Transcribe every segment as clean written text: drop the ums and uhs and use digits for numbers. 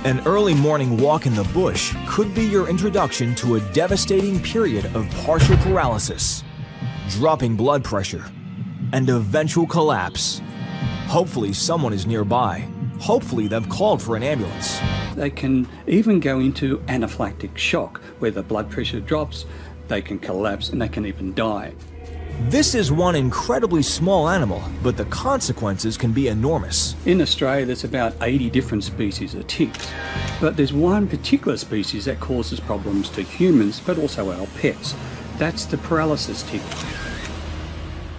An early morning walk in the bush could be your introduction to a devastating period of partial paralysis, dropping blood pressure, and eventual collapse. Hopefully someone is nearby. Hopefully they've called for an ambulance. They can even go into anaphylactic shock, where the blood pressure drops, they can collapse, and they can even die. This is one incredibly small animal, but the consequences can be enormous. In Australia, there's about 80 different species of ticks, but there's one particular species that causes problems to humans, but also our pets. That's the paralysis tick.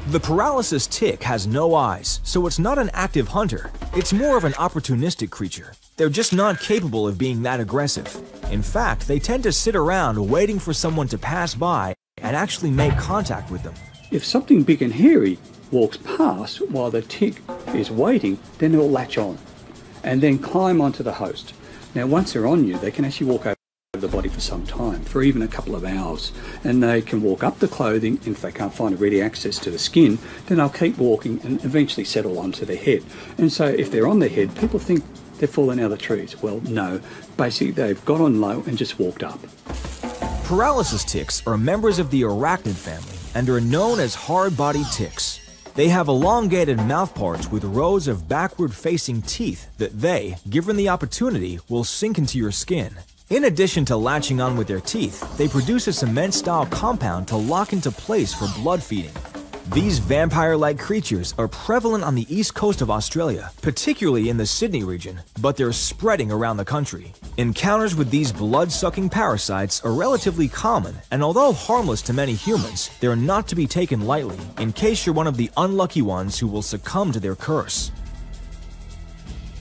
The paralysis tick has no eyes, so it's not an active hunter. It's more of an opportunistic creature. They're just not capable of being that aggressive. In fact, they tend to sit around waiting for someone to pass by and actually make contact with them. If something big and hairy walks past while the tick is waiting, then it'll latch on and then climb onto the host. Now, once they're on you, they can actually walk over the body for some time, for even a couple of hours. And they can walk up the clothing. If they can't find a ready access to the skin, then they'll keep walking and eventually settle onto their head. And so if they're on their head, people think they're falling out of the trees. Well, no. Basically, they've got on low and just walked up. Paralysis ticks are members of the arachnid family and are known as hard-bodied ticks. They have elongated mouthparts with rows of backward-facing teeth that they, given the opportunity, will sink into your skin. In addition to latching on with their teeth, they produce a cement-style compound to lock into place for blood feeding. These vampire-like creatures are prevalent on the east coast of Australia, particularly in the Sydney region, but they're spreading around the country. Encounters with these blood-sucking parasites are relatively common, and although harmless to many humans, they're not to be taken lightly, in case you're one of the unlucky ones who will succumb to their curse.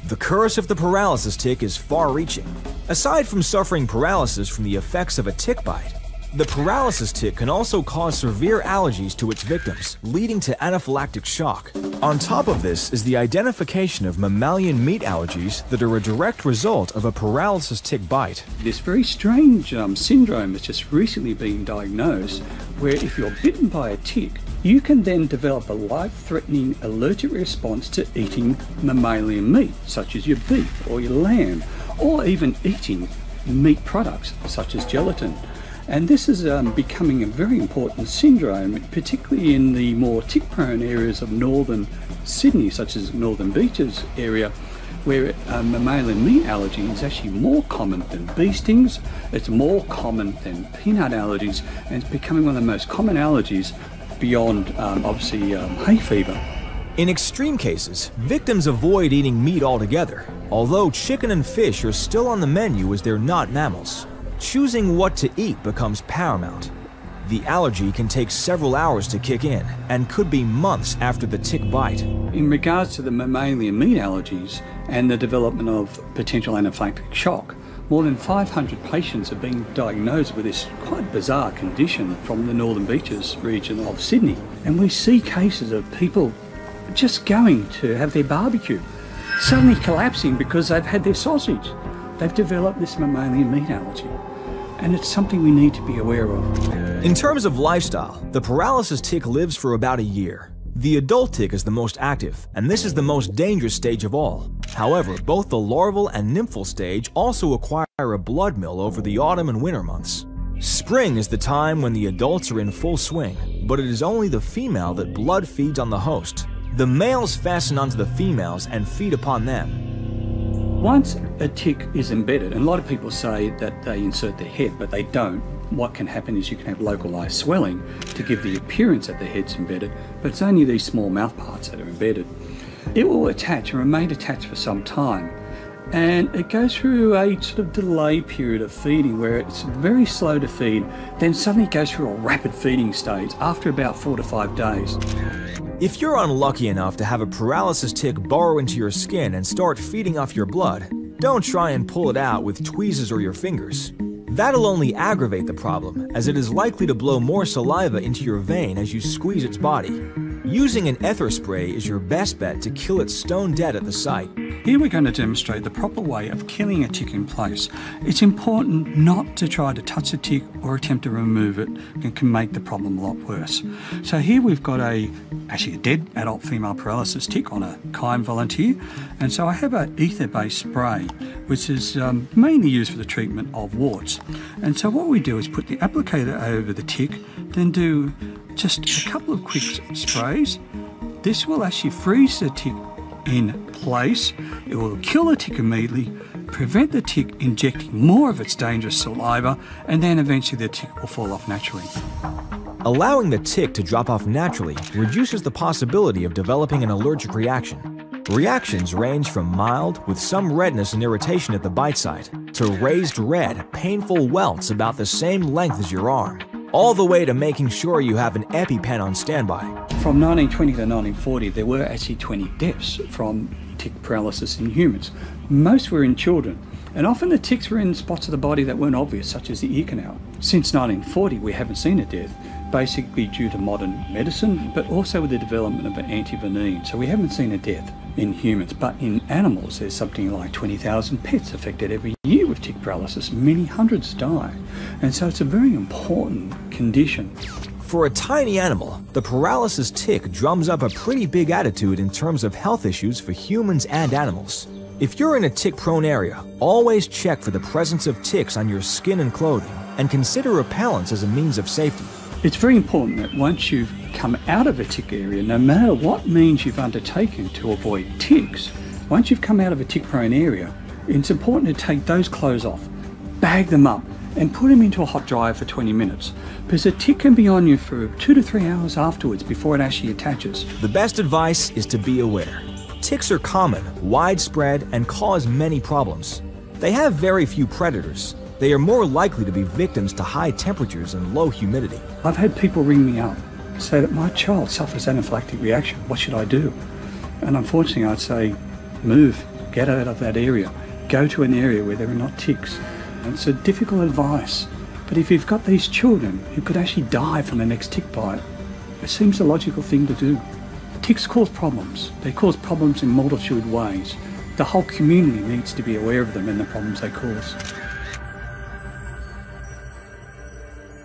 The curse of the paralysis tick is far-reaching. Aside from suffering paralysis from the effects of a tick bite, the paralysis tick can also cause severe allergies to its victims, leading to anaphylactic shock. On top of this is the identification of mammalian meat allergies that are a direct result of a paralysis tick bite. This very strange syndrome has just recently been diagnosed, where if you're bitten by a tick, you can then develop a life-threatening allergic response to eating mammalian meat, such as your beef or your lamb, or even eating meat products, such as gelatin. And this is becoming a very important syndrome, particularly in the more tick-prone areas of northern Sydney, such as Northern Beaches area, where mammalian meat allergy is actually more common than bee stings, it's more common than peanut allergies, and it's becoming one of the most common allergies beyond, obviously, hay fever. In extreme cases, victims avoid eating meat altogether, although chicken and fish are still on the menu as they're not mammals. Choosing what to eat becomes paramount. The allergy can take several hours to kick in and could be months after the tick bite. In regards to the mammalian meat allergies and the development of potential anaphylactic shock, more than 500 patients have been diagnosed with this quite bizarre condition from the Northern Beaches region of Sydney. And we see cases of people just going to have their barbecue, suddenly collapsing because they've had their sausage. They've developed this mammalian meat allergy, and it's something we need to be aware of. In terms of lifestyle, the paralysis tick lives for about a year. The adult tick is the most active, and this is the most dangerous stage of all. However, both the larval and nymphal stage also acquire a blood mill over the autumn and winter months. Spring is the time when the adults are in full swing, but it is only the female that blood feeds on the host. The males fasten onto the females and feed upon them. Once a tick is embedded, and a lot of people say that they insert their head, but they don't. What can happen is you can have localized swelling to give the appearance that the head's embedded, but it's only these small mouth parts that are embedded. It will attach and remain attached for some time, and it goes through a sort of delay period of feeding where it's very slow to feed, then suddenly goes through a rapid feeding stage after about 4 to 5 days. If you're unlucky enough to have a paralysis tick burrow into your skin and start feeding off your blood, don't try and pull it out with tweezers or your fingers. That'll only aggravate the problem, as it is likely to blow more saliva into your vein as you squeeze its body. Using an ether spray is your best bet to kill it stone dead at the site. Here we're going to demonstrate the proper way of killing a tick in place. It's important not to try to touch a tick or attempt to remove it. It can make the problem a lot worse. So here we've got actually a dead adult female paralysis tick on a kind volunteer. And so I have an ether-based spray, which is mainly used for the treatment of warts. And so what we do is put the applicator over the tick, then do just a couple of quick sprays. This will actually freeze the tick in place. It will kill the tick immediately, prevent the tick injecting more of its dangerous saliva, and then eventually the tick will fall off naturally. Allowing the tick to drop off naturally reduces the possibility of developing an allergic reaction. Reactions range from mild, with some redness and irritation at the bite site, to raised red, painful welts about the same length as your arm, all the way to making sure you have an EpiPen on standby. From 1920 to 1940, there were actually 20 deaths from tick paralysis in humans. Most were in children, and often the ticks were in spots of the body that weren't obvious, such as the ear canal. Since 1940, we haven't seen a death, basically due to modern medicine, but also with the development of antivenin. So we haven't seen a death in humans, but in animals, there's something like 20,000 pets affected every year with tick paralysis. Many hundreds die, and so it's a very important condition. For a tiny animal, the paralysis tick drums up a pretty big attitude in terms of health issues for humans and animals. If you're in a tick-prone area, always check for the presence of ticks on your skin and clothing, and consider repellents as a means of safety. It's very important that once you've come out of a tick area, no matter what means you've undertaken to avoid ticks, once you've come out of a tick-prone area, it's important to take those clothes off, bag them up, and put them into a hot dryer for 20 minutes, because a tick can be on you for 2 to 3 hours afterwards before it actually attaches. The best advice is to be aware. Ticks are common, widespread, and cause many problems. They have very few predators. They are more likely to be victims to high temperatures and low humidity. I've had people ring me up, say that my child suffers anaphylactic reaction. What should I do? And unfortunately, I'd say, move, get out of that area, go to an area where there are not ticks. And it's a difficult advice, but if you've got these children who could actually die from the next tick bite, it seems the logical thing to do. Ticks cause problems. They cause problems in multitude ways. The whole community needs to be aware of them and the problems they cause.